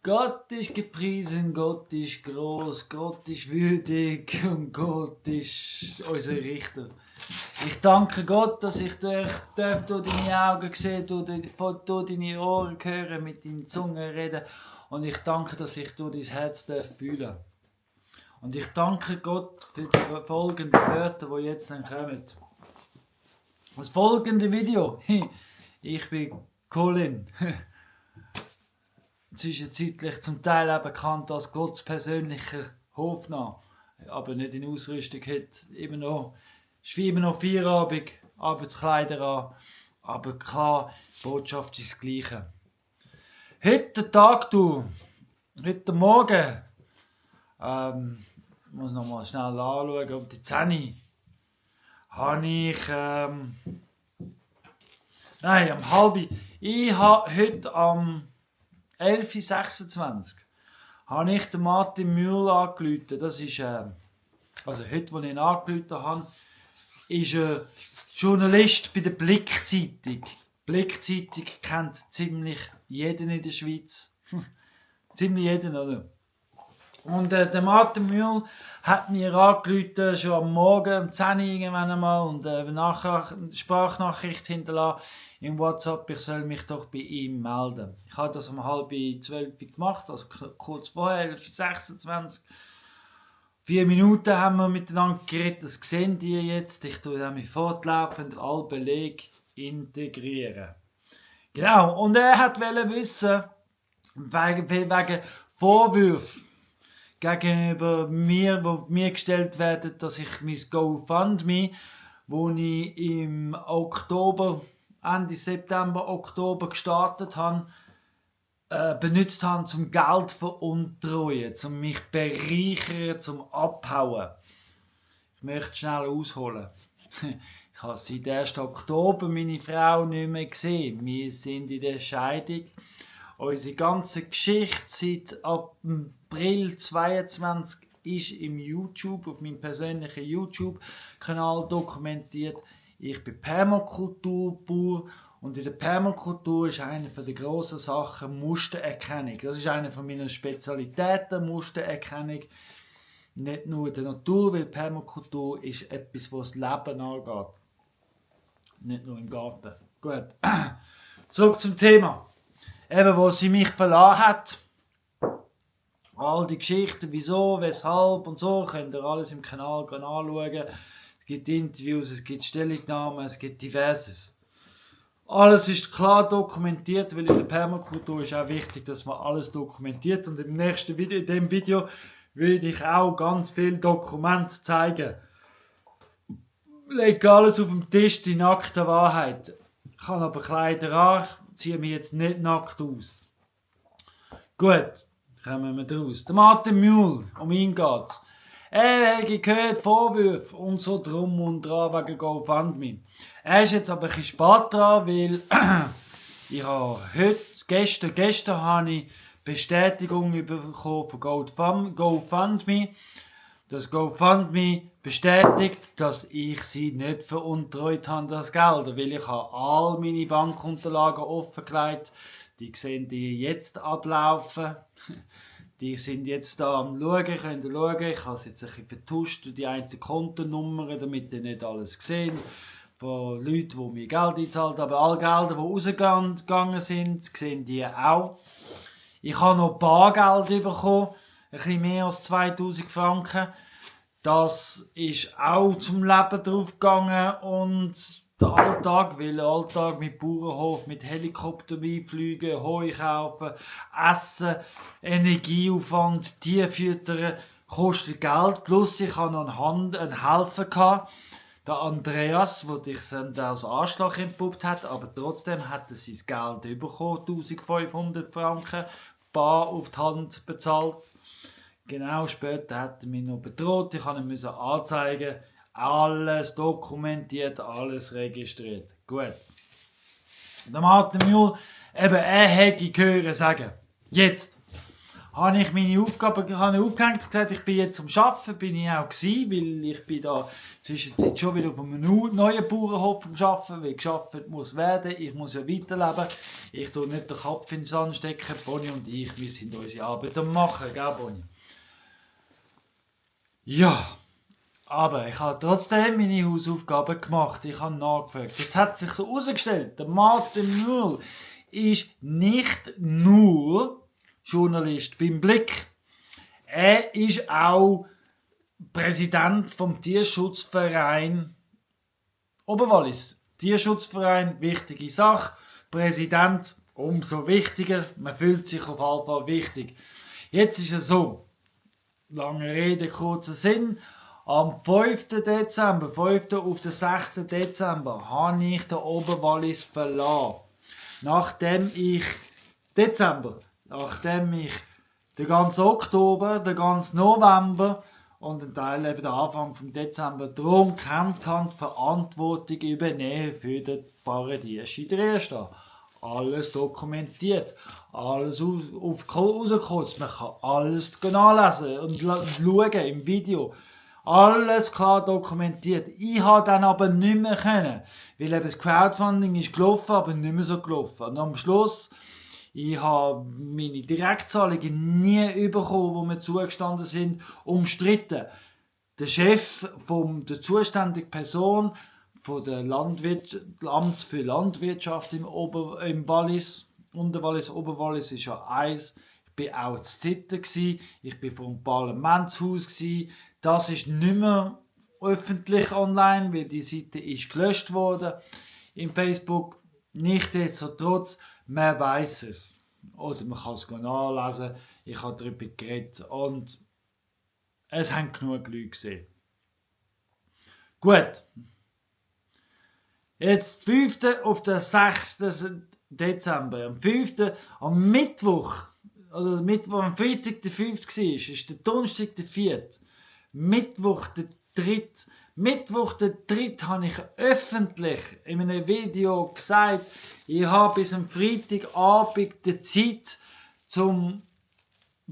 Gott ist gepriesen, Gott ist groß, Gott ist würdig und Gott ist unser Richter. Ich danke Gott, dass ich durch deine Augen sehen, durch deine Ohren hören, mit deiner Zunge reden. Und ich danke, dass ich durch dein Herz fühlen darf. Und ich danke Gott für die folgenden Wörter, die jetzt dann kommen. Das folgende Video. Ich bin Colin. Zwischenzeitlich zum Teil auch bekannt als Gottes persönlicher Hofnarr. Aber nicht in Ausrüstung. Ist immer noch Feierabend, Arbeitskleider an. Aber klar, die Botschaft ist das Gleiche. Heute Tag, heute Morgen, ich muss noch mal schnell anschauen, um die 10 habe ich, am halb, ich habe heute am 11.26 Uhr habe ich den Martin Mühl angerufen. Das ist, also heute, als ich ihn angerufen habe, ist ein Journalist bei der Blick-Zeitung. Die Blick-Zeitung kennt ziemlich jeden in der Schweiz. Ziemlich jeden, oder? Und der Martin Mühl hat mir angerufen, schon am Morgen, um 10 Uhr irgendwann einmal, und nachher eine Sprachnachricht hinterlassen im WhatsApp, ich soll mich doch bei ihm melden. Ich habe das um 11:30 gemacht, also kurz vorher, 11.26 Uhr. 4 Minuten haben wir miteinander geredet, das sehen die jetzt. Ich tue damit fortlaufend alle Belege integrieren. Genau, und er hat wissen, wegen Vorwürfen gegenüber mir, wo mir gestellt werden, dass ich mein GoFundMe, wo ich im Oktober, Ende September, Oktober gestartet habe, benutzt habe, zum Geld veruntreuen, zum mich bereichern, zum Abhauen. Ich möchte schnell ausholen. Ich habe seit 1. Oktober meine Frau nicht mehr gesehen. Wir sind in der Scheidung. Unsere ganze Geschichte seit April 22 ist im YouTube, auf meinem persönlichen YouTube-Kanal dokumentiert. Ich bin Permakulturbauer und in der Permakultur ist eine der grossen Sachen Mustererkennung. Das ist eine meiner Spezialitäten, Mustererkennung. Nicht nur in der Natur, weil Permakultur ist etwas, was das Leben angeht. Nicht nur im Garten. Gut. Zurück zum Thema. Eben, wo sie mich verlassen hat. All die Geschichten, wieso, weshalb und so, könnt ihr alles im Kanal anschauen. Es gibt Interviews, es gibt Stellungnahmen, es gibt diverses. Alles ist klar dokumentiert, weil in der Permakultur ist auch wichtig, dass man alles dokumentiert. Und im nächsten Video, in dem Video, will ich auch ganz viele Dokumente zeigen. Ich lege alles auf den Tisch, die nackte Wahrheit. Ich habe aber Kleider an, ziehe mich jetzt nicht nackt aus. Gut, kommen wir draus. Der Martin Mühl, um ihn geht's. Er hat gehört Vorwürfe und so drum und dran wegen GoFundMe. Er ist jetzt aber ein bisschen spät dran, weil ich habe gestern habe ich Bestätigung bekommen von GoFundMe. Das GoFundMe bestätigt, dass ich sie nicht veruntreut habe, das Geld. Weil ich habe all meine Bankunterlagen offengelegt. Die sehen die jetzt ablaufen. Die sind jetzt da am Schauen, könnt ihr schauen. Ich habe es jetzt ein bisschen vertuscht, die einen Kontonummern, damit ihr nicht alles sehen. Von Leuten, die mir Geld einzahlt haben. Aber alle Gelder, die rausgegangen sind, sehen die auch. Ich habe noch Bargeld bekommen, ein bisschen mehr als 2000 Franken. Das ist auch zum Leben draufgegangen und der Alltag, weil der Alltag mit Bauernhof, mit Helikopter fliegen, Heu kaufen, Essen, Energieaufwand, Tierfüttern, kostet Geld. Plus ich hatte noch einen Helfer gehabt, der Andreas, der dich dann als Anschlag entpuppt hat, aber trotzdem hat er sein Geld bekommen, 1500 Franken, bar auf die Hand bezahlt. Genau, später hat er mich noch bedroht, ich musste ihn anzeigen. Alles dokumentiert, alles registriert. Gut. Der Martin Mühl, eben, er hätte gehört sagen. Jetzt. habe ich meine Aufgaben aufgehängt und gesagt, ich bin jetzt am Arbeiten, bin ich auch gewesen, weil ich bin da zwischenzeit schon wieder auf einem neuen Bauernhof am Arbeiten, weil gearbeitet muss werden, ich muss ja weiterleben, ich tue nicht den Kopf in den Sand stecken, Bonnie und ich, wir sind unsere Arbeit am machen, gell Bonnie? Ja, aber ich habe trotzdem meine Hausaufgaben gemacht, ich habe nachgefragt. Jetzt hat sich so herausgestellt, der Martin Mühl ist nicht nur Journalist beim Blick. Er ist auch Präsident vom Tierschutzverein Oberwallis. Tierschutzverein, wichtige Sache. Präsident, umso wichtiger. Man fühlt sich auf jeden Fall wichtig. Jetzt ist es so, lange Rede, kurzer Sinn. Am 5. Dezember, 5. auf den 6. Dezember, habe ich den Oberwallis verlassen. Nachdem ich den ganzen Oktober, den ganzen November und einen Teil eben den Anfang vom Dezember darum gekämpft habe, die Verantwortung übernehmen für den Paradies in Dresden. Alles dokumentiert, alles rausgekotzt, man kann alles nachlesen und schauen im Video. Alles klar dokumentiert. Ich habe dann aber nicht mehr können, weil eben das Crowdfunding ist gelaufen, aber nicht mehr so gelaufen. Und am Schluss, ich habe meine Direktzahlungen nie bekommen, wo mir zugestanden sind, umstritten. Der Chef der zuständigen Person von der Amt für Landwirtschaft im Wallis, Unterwallis, Oberwallis ist ja eins. Ich war auch zu Zitten, ich war vom Parlamentshaus. Das ist nicht mehr öffentlich online, weil die Seite ist gelöscht worden im Facebook. Nichtsdestotrotz, man weiß es. Oder man kann es nachlesen. Ich habe darüber geredet und es haben genug Leute gesehen. Gut. Jetzt 5. auf den 6. Dezember. Am 5. am Mittwoch, also am Freitag der 5. war, ist der Donnerstag der 4. Mittwoch der 3. habe ich öffentlich in einem Video gesagt, ich habe bis am Freitagabend die Zeit, von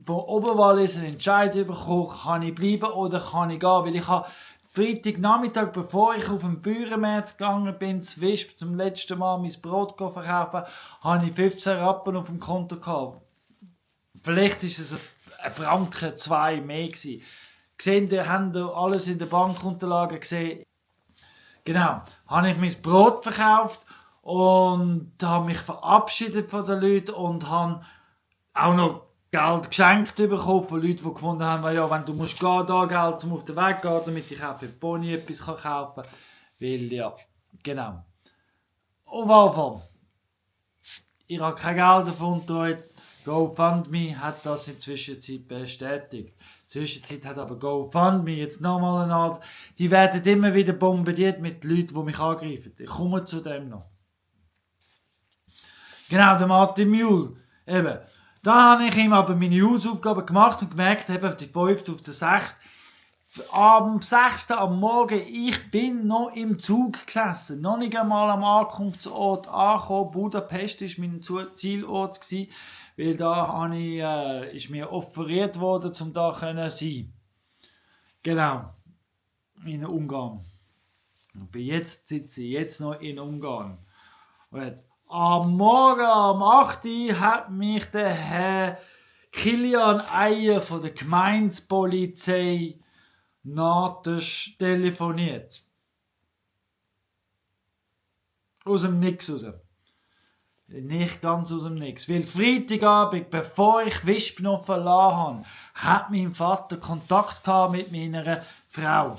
Oberwallis einen Entscheid bekommen, kann ich bleiben oder kann ich gehen, weil ich habe Freitagnachmittag, bevor ich auf den Bäuermarkt gegangen bin, zu Wisp, zum letzten Mal mein Brot verkaufen, habe ich 15 Rappen auf dem Konto gehabt. Vielleicht ist es ein Franken, 2 mehr gewesen. Gesehen, die haben alles in der Bankunterlagen gesehen. Genau, habe ich mein Brot verkauft und habe mich verabschiedet von den Leuten und habe auch noch Geld geschenkt bekommen von Leuten, die gefunden haben, weil ja, wenn du musst gehen, da Geld zum auf den Weg gehen, damit ich auch für die Pony etwas kaufen kann. Weil ja, genau. Auf jeden Fall. Ich habe kein Geld davon getragen. GoFundMe hat das in der Zwischenzeit bestätigt. In der Zwischenzeit hat aber GoFundMe jetzt nochmal eine Art. Die werden immer wieder bombardiert mit Leuten, die mich angreifen. Ich komme zu dem noch. Genau, der Martin Mühl. Eben. Da habe ich ihm aber meine Hausaufgaben gemacht und gemerkt, eben auf die 5. auf den 6. Am 6. am Morgen, ich bin noch im Zug gesessen. Noch nicht einmal am Ankunftsort angekommen. Budapest war mein Zielort gewesen, weil da ist mir offeriert worden, um da zu sein. Genau. In Ungarn. Und sitze ich jetzt noch in Ungarn. Und am Morgen, am 8. Uhr, hat mich der Herr Kilian Eier von der Gemeindepolizei nachher telefoniert. Aus dem Nix raus. Nicht ganz aus dem Nix. Weil Freitagabend, bevor ich Wisp noch verlassen habe, hat mein Vater Kontakt gehabt mit meiner Frau.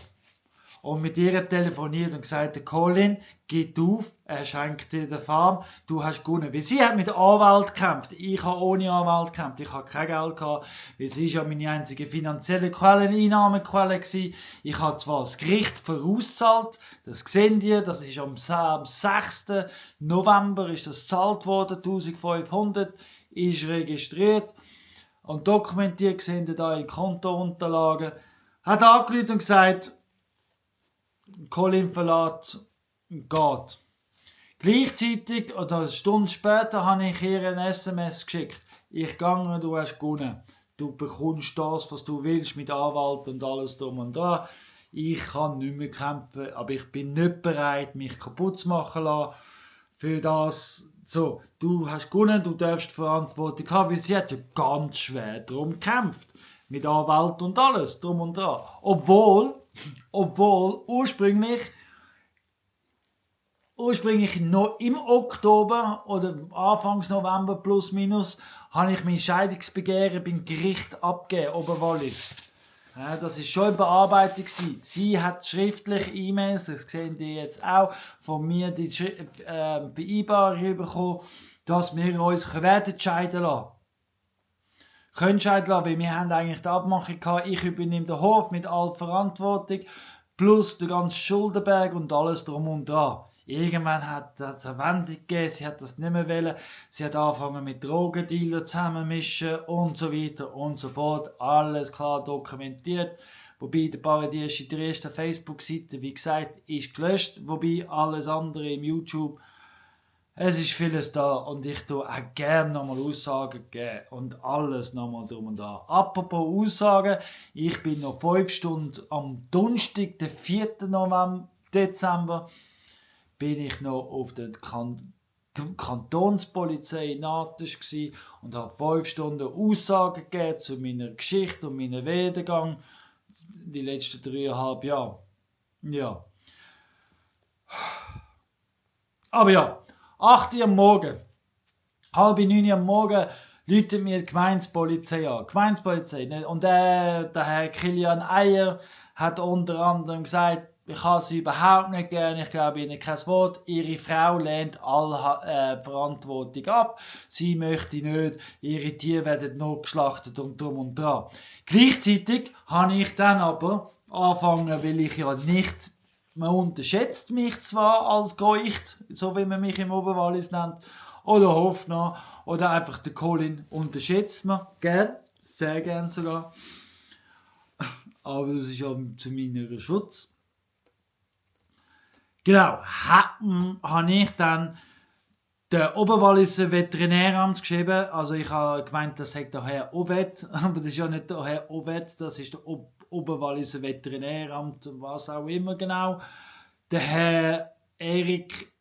Und mit ihr telefoniert und gesagt, Colin, gib auf, er schenkt dir den Farm, du hast gewonnen. Weil sie hat mit Anwalt gekämpft, ich habe ohne Anwalt gekämpft, ich habe kein Geld gehabt, weil sie ist ja meine einzige finanzielle Einnahmequelle gewesen. Ich habe zwar das Gericht vorauszahlt, das sehen die, das ist am 6. November ist das gezahlt worden, 1500, ist registriert und dokumentiert, sehen die da in Kontounterlagen, hat angerufen und gesagt, Colin verlässt, geht. Gleichzeitig, oder eine Stunde später, habe ich ihr ein SMS geschickt. Ich gehe, du hast gewonnen. du bekommst das, was du willst, mit Anwalt und alles drum und dran. Ich kann nicht mehr kämpfen, aber ich bin nicht bereit, mich kaputt zu machen lassen für das. So, du hast gewonnen, du darfst Verantwortung haben, weil sie hat ja ganz schwer darum gekämpft. Mit Anwalt und alles, drum und dran. Obwohl ursprünglich noch im Oktober oder Anfangs November plus minus habe ich mein Scheidungsbegehren beim Gericht abgegeben, Oberwallis. Ja, das war schon eine Bearbeitung. Sie hat schriftlich E-Mails, das sehen die jetzt auch, von mir die Vereinbarung bekommen, dass wir uns werden scheiden lassen. Können scheiden lassen, weil wir haben eigentlich die Abmachung gehabt, ich übernehme den Hof mit aller Verantwortung, plus den ganzen Schuldenberg und alles drum und dran. Irgendwann hat es eine Wendung gegeben, sie hat das nicht mehr wollen, sie hat angefangen mit Drogendealern zusammenmischen und so weiter und so fort. Alles klar dokumentiert. Wobei der Paradies in der ersten Facebook-Seite, wie gesagt, ist gelöscht, wobei alles andere im YouTube, es ist vieles da und ich tue auch gerne nochmal Aussagen geben und alles nochmal drum und dran. Apropos Aussagen, ich bin noch 5 Stunden am Donnerstag, den 4. Dezember, bin ich noch auf der Kantonspolizei in Natas und habe 5 Stunden Aussagen gegeben zu meiner Geschichte und meinem Werdegang die letzten 3,5 Jahre. Ja. Aber ja, 8 Uhr am Morgen, 8:30 am Morgen, läutet mir die Gemeindepolizei an. Gemeindepolizei. Und der Herr Kilian Eier hat unter anderem gesagt, ich habe sie überhaupt nicht gern, ich glaube ihnen kein Wort. Ihre Frau lehnt alle Verantwortung ab. Sie möchte nicht, ihre Tiere werden noch geschlachtet und drum und dran. Gleichzeitig habe ich dann aber angefangen, weil ich ja nicht, man unterschätzt mich zwar als Geucht, so wie man mich im Oberwallis nennt, oder Hofner, oder einfach der Colin unterschätzt man, gern, sehr gern sogar. Aber das ist ja zu meinem Schutz. Genau, habe ich dann der Oberwalliser Veterinäramt geschrieben. Also ich habe gemeint, das sagt der Herr Ovet, aber das ist ja nicht der Herr Ovet, das ist der Oberwalliser Veterinäramt, was auch immer genau. Der Herr Erik.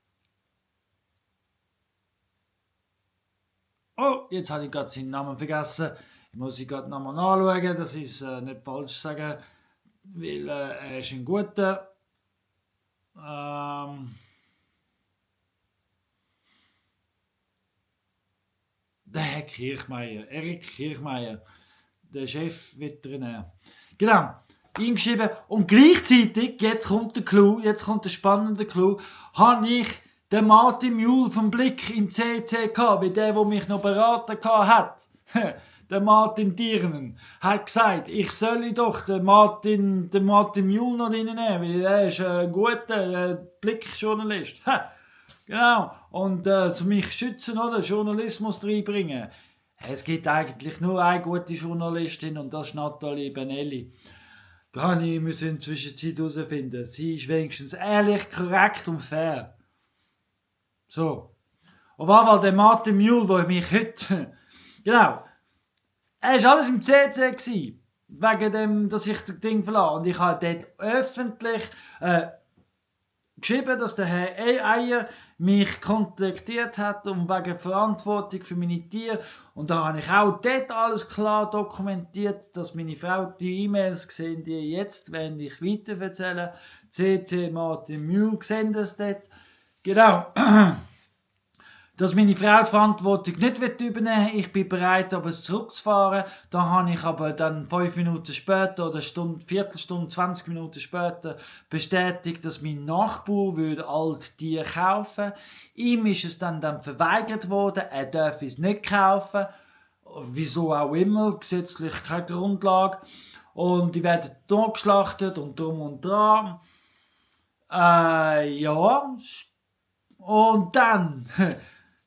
Oh, jetzt habe ich gerade seinen Namen vergessen. Ich muss ihn gerade nochmal nachschauen, das ist nicht falsch sagen, weil er ist ein guter. Der Herr Kirchmeier, Erik Kirchmeier, der Chefveterinär. Genau, ihm geschrieben. Und gleichzeitig, jetzt kommt der Clou, jetzt kommt der spannende Clou, habe ich den Martin Mühl vom Blick im CCK, wie der mich noch beraten hat. Der Martin Tiernen hat gesagt, ich soll doch den Martin Mühl noch reinnehmen, weil er ist ein guter Blickjournalist. Genau. Und zu mich schützen oder Journalismus reinbringen. Es gibt eigentlich nur eine gute Journalistin und das ist Nathalie Benelli. Gar nicht, wir müssen inzwischen Zeit herausfinden. Sie ist wenigstens ehrlich, korrekt und fair. So. Auf jeden Fall der Martin Mühl, der mich heute... genau. Er war alles im CC gewesen, wegen dem, dass ich das Ding verlasse. Und ich habe dort öffentlich geschrieben, dass der Herr Eier mich kontaktiert hat und wegen Verantwortung für meine Tiere. Und da habe ich auch dort alles klar dokumentiert, dass meine Frau die E-Mails sehen, die jetzt, wenn ich weiter erzähle, CC Martin Mühl sehen das dort. Genau. Dass meine Frau die Verantwortung nicht übernehmen will. Ich bin bereit, aber zurückzufahren. Da habe ich aber dann 5 Minuten später oder Viertelstunde, 20 Minuten später bestätigt, dass mein Nachbar würde all die Tiere kaufen. Ihm ist es dann verweigert worden. Er darf es nicht kaufen. Wieso auch immer. Gesetzlich keine Grundlage. Und die werden totgeschlachtet und drum und dran. Ja. Und dann...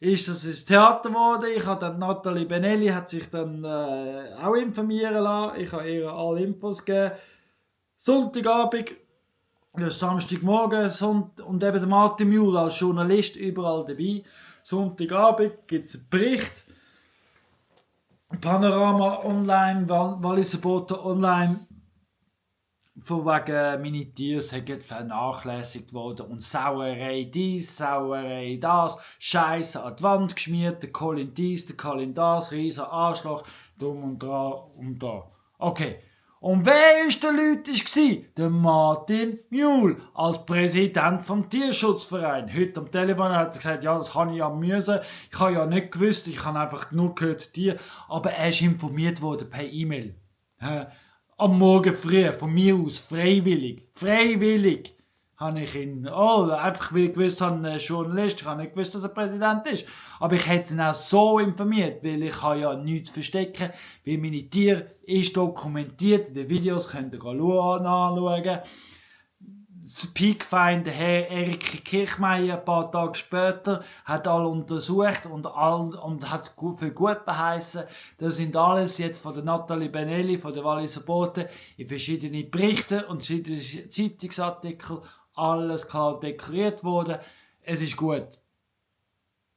ist das ins Theater geworden. Ich habe dann, Nathalie Benelli hat sich dann auch informieren lassen. Ich habe ihr alle Infos gegeben. Sonntagabend, Samstagmorgen und eben der Martin Mühl als Journalist überall dabei. Sonntagabend gibt es einen Bericht. Panorama Online, Walliser Boten Online, von wegen meine Tiere sind vernachlässigt worden und Sauerei dies, Sauerei das, Scheiße an die Wand geschmiert, der Colin dies, der Colin das, riesen Arschloch, dumm und dran und da. Okay. Und wer ist der Lütisch gsi? Der Martin Muhl als Präsident vom Tierschutzverein. Heute am Telefon hat er gesagt, ja, das habe ich ja müssen. Ich habe ja nicht gewusst, ich habe einfach nur gehört Tier. Aber er ist informiert worden per E-Mail. Am Morgen früh, von mir aus, freiwillig. Freiwillig habe ich ihn, einfach weil ich gewusst habe, ein Journalist, ich habe nicht gewusst, dass er Präsident ist. Aber ich hätte ihn auch so informiert, weil ich habe ja nichts zu verstecken, weil meine Tiere ist dokumentiert, in den Videos könnt ihr anschauen. Das Peakfind, der Herr Erik Kirchmeier, ein paar Tage später, hat alle untersucht und hat es für gut beheissen. Das sind alles jetzt von der Nathalie Benelli, von der Walliser Boten, in verschiedenen Berichten und verschiedenen Zeitungsartikeln alles klar deklariert worden. Es ist gut.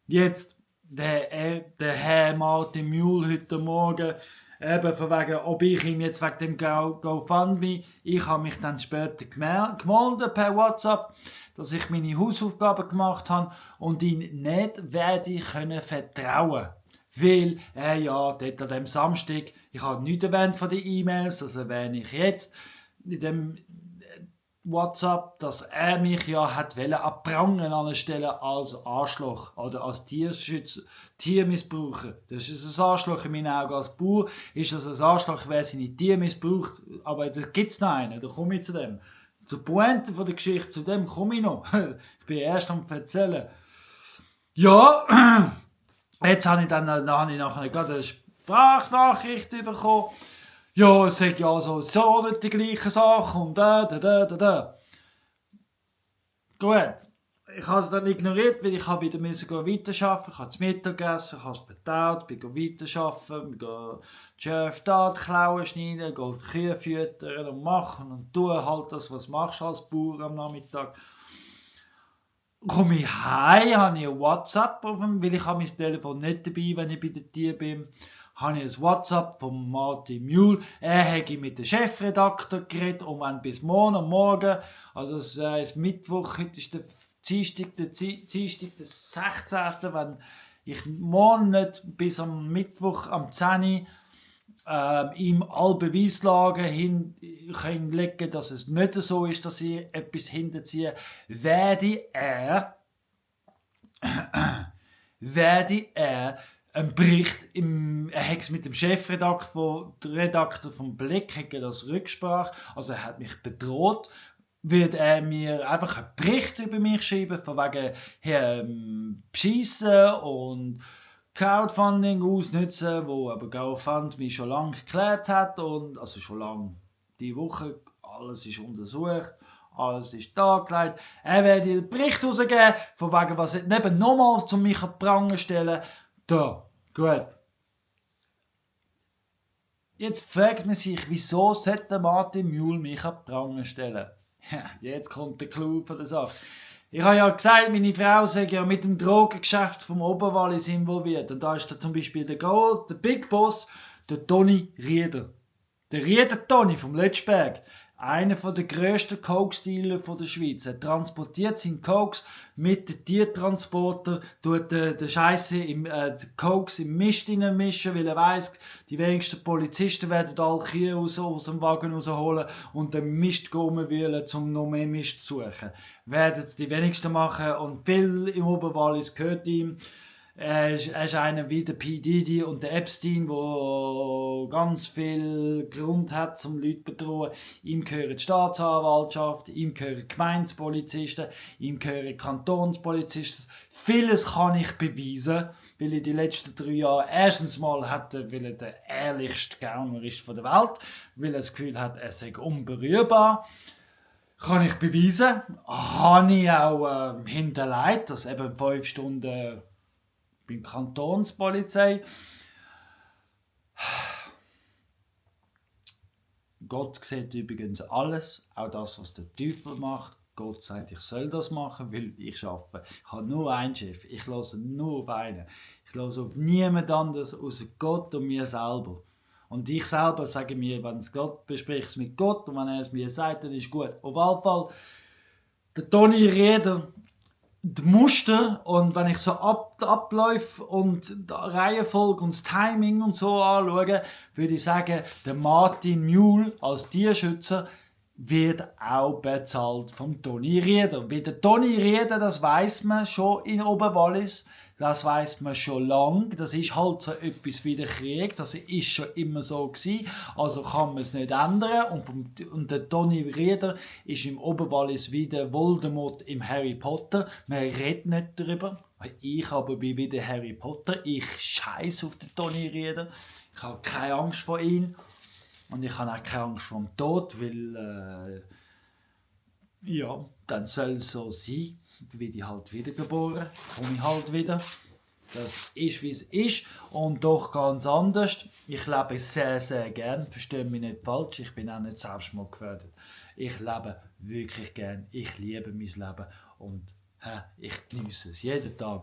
Jetzt, der Herr Martin Muhl heute Morgen, eben von wegen, ob ich ihm jetzt wegen dem GoFundMe, ich habe mich dann später gemeldet per WhatsApp, dass ich meine Hausaufgaben gemacht habe und ihn nicht werde können vertrauen. Weil ja, dort an dem Samstag, ich habe nichts erwähnt von den E-Mails, das erwähne ich jetzt, in dem WhatsApp, dass er mich ja hat an Prangen anstellen als Arschloch oder als Tiermissbraucher. Das ist ein Arschloch in meinen Augen. Als Bauer ist das ein Arschloch, wer seine Tiere missbraucht. Aber da gibt es noch einen, da komme ich zu dem. Zur Pointe von der Geschichte, zu dem komme ich noch. Ich bin erst am Erzählen. Ja, jetzt habe ich nachher gerade eine Sprachnachricht bekommen. Ja, es sagt ja so nicht die gleichen Sachen und da. Gut, ich habe es dann ignoriert, weil ich habe wieder weiterarbeiten. Ich habe zu Mittag gegessen, ich habe es verdaut, bin weiterarbeiten, bin Schäfe da, die Klauen schneiden, die Kühe füttern und machen und tun halt das, was machst du als Bauer am Nachmittag. Komme ich heim, habe ich ein WhatsApp auf dem, weil ich habe mein Telefon nicht dabei, wenn ich bei den Tieren bin. Habe ich ein WhatsApp von Martin Muhl. Er hätte mit dem Chefredakteur geredet, wenn bis morgen, also das ist Mittwoch, heute ist der Dienstag, der 16., wenn ich morgen nicht bis am Mittwoch am 10. ihm alle Beweislagen hinlegen, dass es nicht so ist, dass ich etwas hinterziehe, werde er einen Bericht, er hat es mit dem Chefredakteur vom Blick, hat das Rücksprache, also er hat mich bedroht, wird er mir einfach einen Bericht über mich schreiben, von wegen Beschissen und Crowdfunding ausnutzen, wo aber GoFundMe schon lange geklärt hat und, also schon lange, die Woche, alles ist untersucht. Alles ist dargelegt. Er werde einen Bericht rausgeben, von wegen, was er neben nochmal zu mich an Prangen stellen. Da, gut. Jetzt fragt man sich, wieso sollte Martin Muhl mich an Prangen stellen? Ja, jetzt kommt der Clou von der Sache. Ich habe ja gesagt, meine Frau sei ja mit dem Drogengeschäft vom Oberwallis involviert. Und da ist da zum Beispiel der Big Boss, der Toni Rieder. Der Rieder Toni vom Lötschberg. Einer der grössten Coke-Dealer der Schweiz. Er transportiert seinen Cokes mit dem Tiertransporter, tut den Scheisse Cokes im Mist mischen, weil er weiss, die wenigsten Polizisten werden alle Kühe aus dem Wagen rausholen und den Mist rumwühlen, um noch mehr Mist zu suchen. Werden es die wenigsten machen und viel im Oberwallis gehört ihm. Er ist einer wie der P. Diddy und der Epstein, der ganz viel Grund hat, um Leute zu bedrohen. Ihm gehören die Staatsanwaltschaft, ihm gehören Gemeindepolizisten, ihm gehören Kantonspolizisten. Vieles kann ich beweisen, weil in den letzten 3 Jahren erstens mal weil er der ehrlichste Gauner ist von der Welt, weil er das Gefühl hat, er sei unberührbar. Kann ich beweisen. Habe ich auch hinterlegt, dass eben 5 Stunden beim Kantonspolizei. Gott sieht übrigens alles, auch das, was der Teufel macht. Gott sagt, ich soll das machen, weil ich arbeite. Ich habe nur einen Chef, ich höre nur auf einen. Ich höre auf niemand anderes außer Gott und mir selber. Und ich selber sage mir, wenn es Gott bespricht, es mit Gott, und wenn er es mir sagt, dann ist gut. Auf jeden Fall, der Toni Rieder, die Muster, und wenn ich so Abläufe und die Reihenfolge und das Timing und so anschaue, würde ich sagen, der Martin Muhl als Tierschützer wird auch bezahlt vom Toni Rieder. Wie der Toni Rieder, das weiss man schon in Oberwallis, das weiss man schon lange. Das ist halt so etwas wie der Krieg, das ist schon immer so gewesen. Also kann man es nicht ändern. Und der Toni Rieder ist im Oberwallis wie der Voldemort im Harry Potter. Man redet nicht darüber. Ich aber bin wie der Harry Potter. Ich scheiße auf den Toni Rieder. Ich habe keine Angst vor ihm. Und ich habe auch keine Angst vor dem Tod, weil, ja, dann soll es so sein. Dann werde ich halt wiedergeboren, komme ich halt wieder. Das ist, wie es ist. Und doch ganz anders. Ich lebe sehr, sehr gern. Verstehe mich nicht falsch. Ich bin auch nicht selbstmordgefährdet. Ich lebe wirklich gern. Ich liebe mein Leben. Und ich genieße es jeden Tag.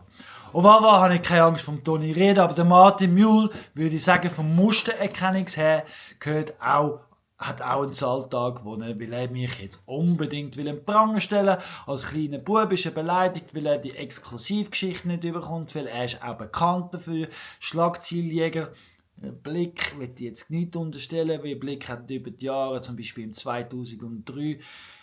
Auf jeden Fall habe ich keine Angst vom Toni Rieder, aber der Martin Muhl, würde ich sagen, vom Mustererkennungsher hat auch einen Alltag, weil er mich jetzt unbedingt in Pranger stellen will. Als kleiner Bub ist er beleidigt, weil er die Exklusivgeschichte nicht überkommt, weil er ist auch bekannt dafür. Schlagzeiljäger. Blick will ich jetzt nicht unterstellen, weil Blick hat über die Jahre, zum Beispiel im 2003,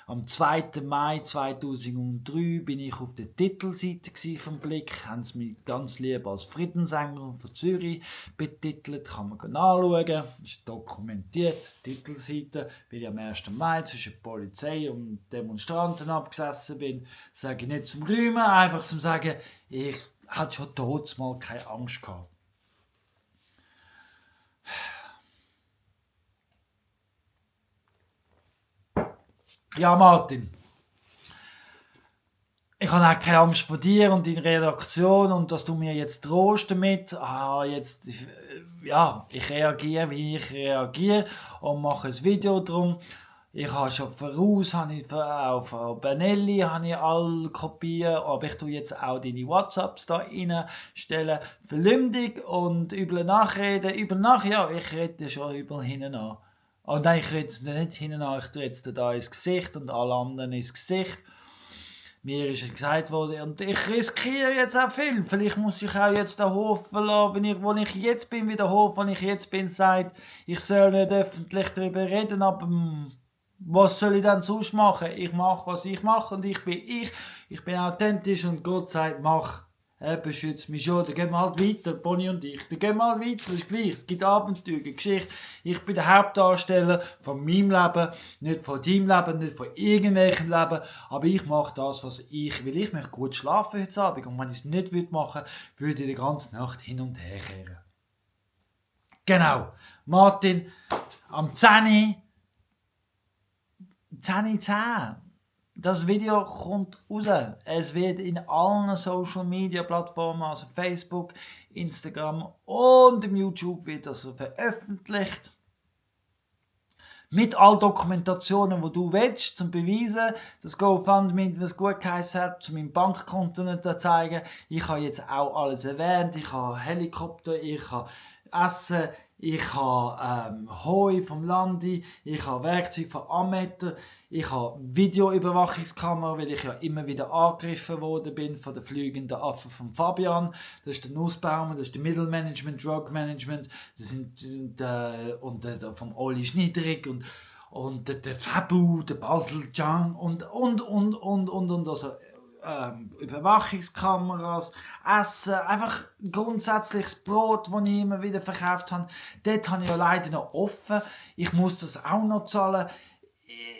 am 2. Mai 2003 bin ich auf der Titelseite vom Blick. Haben sie mich ganz lieb als Friedensengel von Zürich betitelt. Kann man nachschauen. Ist dokumentiert. Titelseite, weil ich am 1. Mai zwischen Polizei und Demonstranten abgesessen bin. Sage ich nicht zum Rühmen, einfach zum Sagen, ich hatte schon tot mal keine Angst gehabt. Ja, Martin, ich habe auch keine Angst vor dir und deiner Redaktion und dass du mir jetzt drohst damit. Ich reagiere, wie ich reagiere und mache ein Video drum. Ich habe schon voraus, auf Benelli habe ich alle Kopien, aber ich tue jetzt auch deine WhatsApps da reinstellen. Verleumdung und üble Nachreden. Ich rede schon übel hinten an. Oh nein, ich rede nicht hinten an, ich rede jetzt da ins Gesicht und alle anderen ins Gesicht. Mir ist gesagt worden, und ich riskiere jetzt auch viel. Vielleicht muss ich auch jetzt den Hof verlassen, wo ich jetzt bin, wie der Hof, wo ich jetzt bin, sagt, ich soll nicht öffentlich darüber reden, aber was soll ich denn sonst machen? Ich mache, was ich mache und ich bin authentisch und Gott sagt, mach. Er beschützt mich schon, dann gehen wir halt weiter, Bonnie und ich. Dann gehen wir halt weiter, das ist gleich. Es gibt Abenteuer, Geschichte. Ich bin der Hauptdarsteller von meinem Leben, nicht von deinem Leben, nicht von irgendwelchem Leben. Aber ich mache das, was ich will. Ich möchte gut schlafen heute Abend. Und wenn ich es nicht machen würde ich die ganze Nacht hin und her kehren. Genau. Martin, am 10. Das Video kommt raus. Es wird in allen Social Media Plattformen, also Facebook, Instagram und im YouTube wird das veröffentlicht. Mit all Dokumentationen, die du willst, zum Beweisen, dass GoFundMe was gut geheißen hat, zu meinem Bankkonto nicht zeigen. Ich habe jetzt auch alles erwähnt. Ich habe Helikopter, ich habe Essen, ich habe Heu vom Landi, ich habe Werkzeug von Ammeter, ich habe Videoüberwachungskamera, weil ich ja immer wieder angegriffen worden bin von den fliegenden Affen von Fabian. Das ist der Nussbaumer, das ist der Mittelmanagement, Drug Management, das sind vom Oli Schniederig und der Fabu, der Basel Jang und also Überwachungskameras, Essen, einfach grundsätzlich das Brot, das ich immer wieder verkauft habe. Dort habe ich ja leider noch offen. Ich muss das auch noch zahlen.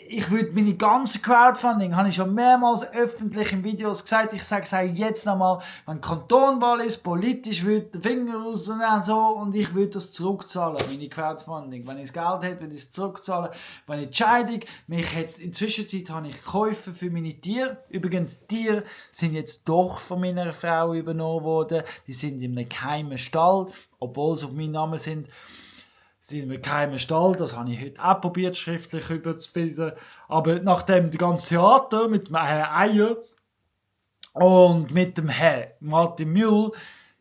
Ich würde meine ganze Crowdfunding, habe ich schon mehrmals öffentlich in Videos gesagt, ich sage es jetzt nochmal, wenn Kantonwahl ist, politisch würde den Finger raus und so, und ich würde das zurückzahlen, meine Crowdfunding. Wenn ich das Geld hätte, würde ich es zurückzahlen. Wenn ich die Scheidung, in der Zwischenzeit habe ich Käufe für meine Tiere. Übrigens, die Tiere sind jetzt doch von meiner Frau übernommen worden. Die sind in einem geheimen Stall, obwohl sie auf meinen Namen sind. Sind wir geheimen Stall, das habe ich heute auch probiert, schriftlich überzufinden. Aber nachdem das ganze Theater mit dem Herrn Eier und mit dem Herrn Martin Muhl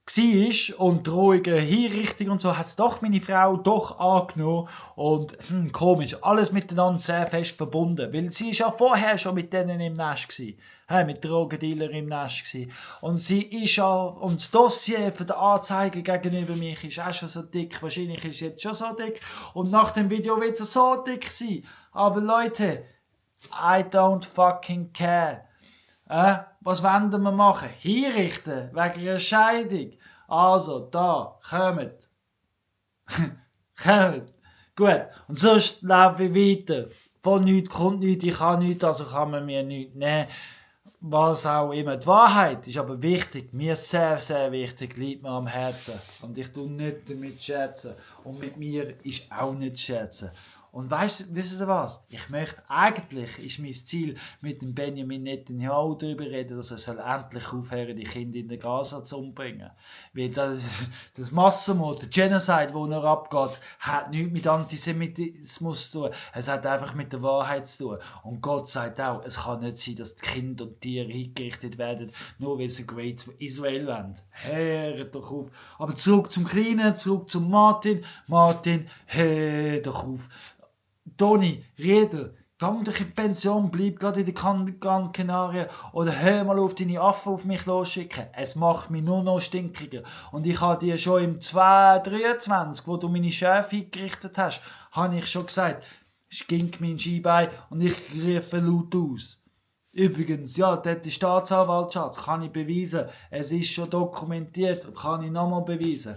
war und Drohungen, Hinrichtung und so, hat es doch meine Frau doch angenommen und komisch, alles miteinander sehr fest verbunden, weil sie ist ja vorher schon mit denen im Nest gsi, mit Drogendealern im Nest gsi und sie ist ja, und das Dossier für die Anzeige gegenüber mich ist auch schon so dick, wahrscheinlich ist es jetzt schon so dick und nach dem Video wird es so dick sein, aber Leute, I don't fucking care. Was wollen wir machen? Hinrichten, wegen einer Scheidung. Also, da, kommt. Kommt. Gut, und sonst laufe ich weiter. Von nichts kommt nichts, ich kann nichts, also kann man mir nichts nehmen. Was auch immer. Die Wahrheit ist aber wichtig, mir sehr, sehr wichtig, liegt mir am Herzen. Und ich tue nicht damit scherzen. Und mit mir ist auch nicht scherzen. Und wisst ihr was? Ich möchte, eigentlich ist mein Ziel, mit dem Benjamin Netanyahu darüber reden, dass er soll endlich aufhören, die Kinder in der Gaza zu umbringen. Weil das Massenmord, der Genocide, wo er abgeht, hat nichts mit Antisemitismus zu tun. Es hat einfach mit der Wahrheit zu tun. Und Gott sagt auch, es kann nicht sein, dass die Kinder und Tiere hingerichtet werden, nur weil sie Great Israel wollen. Hört doch auf. Aber zurück zum Kleinen, zurück zum Martin. Martin, hör doch auf. Toni, Riedel, geh doch in die Pension, bleib gerade in den Gran Canaria oder hör mal auf, deine Affen auf mich losschicken. Es macht mich nur noch stinkiger. Und ich habe dir schon im 2023, wo du meine Schäfe eingerichtet hast, habe ich schon gesagt, skink mein Skibein und ich rufe laut aus. Übrigens, ja, dort die Staatsanwaltschaft, kann ich beweisen. Es ist schon dokumentiert, kann ich nochmal beweisen.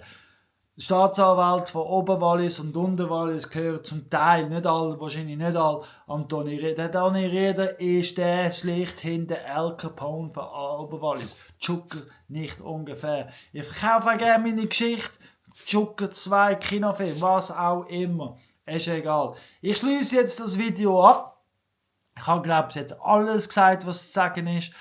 Der Staatsanwalt von Oberwallis und Unterwallis gehört zum Teil, nicht alle, wahrscheinlich nicht alle, an Toni Rieder. Der Toni Rieder ist der schlichthin der Al Capone von Oberwallis. Tschucker nicht ungefähr. Ich verkaufe auch gerne meine Geschichte. Tschucker 2, Kinofilm, was auch immer. Ist egal. Ich schließe jetzt das Video ab. Ich habe, glaube ich, jetzt alles gesagt, was zu sagen ist.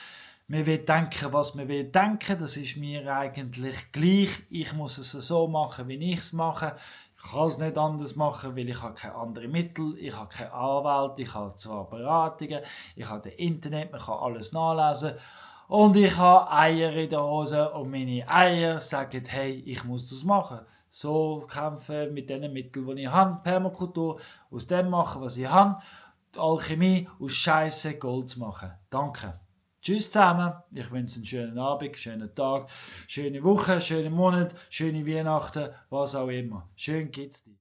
Man will denken, was man will denken. Das ist mir eigentlich gleich. Ich muss es so machen, wie ich es mache. Ich kann es nicht anders machen, weil ich habe keine anderen Mittel. Ich habe keine Anwälte. Ich habe zwar Beratungen. Ich habe das Internet. Man kann alles nachlesen. Und ich habe Eier in der Hose. Und meine Eier sagen, hey, ich muss das machen. So kämpfen mit den Mitteln, die ich habe. Permakultur. Aus dem machen, was ich habe. Die Alchemie aus Scheiße Gold zu machen. Danke. Tschüss zusammen, ich wünsche einen schönen Abend, schönen Tag, schöne Woche, schönen Monat, schöne Weihnachten, was auch immer. Schön geht's dir.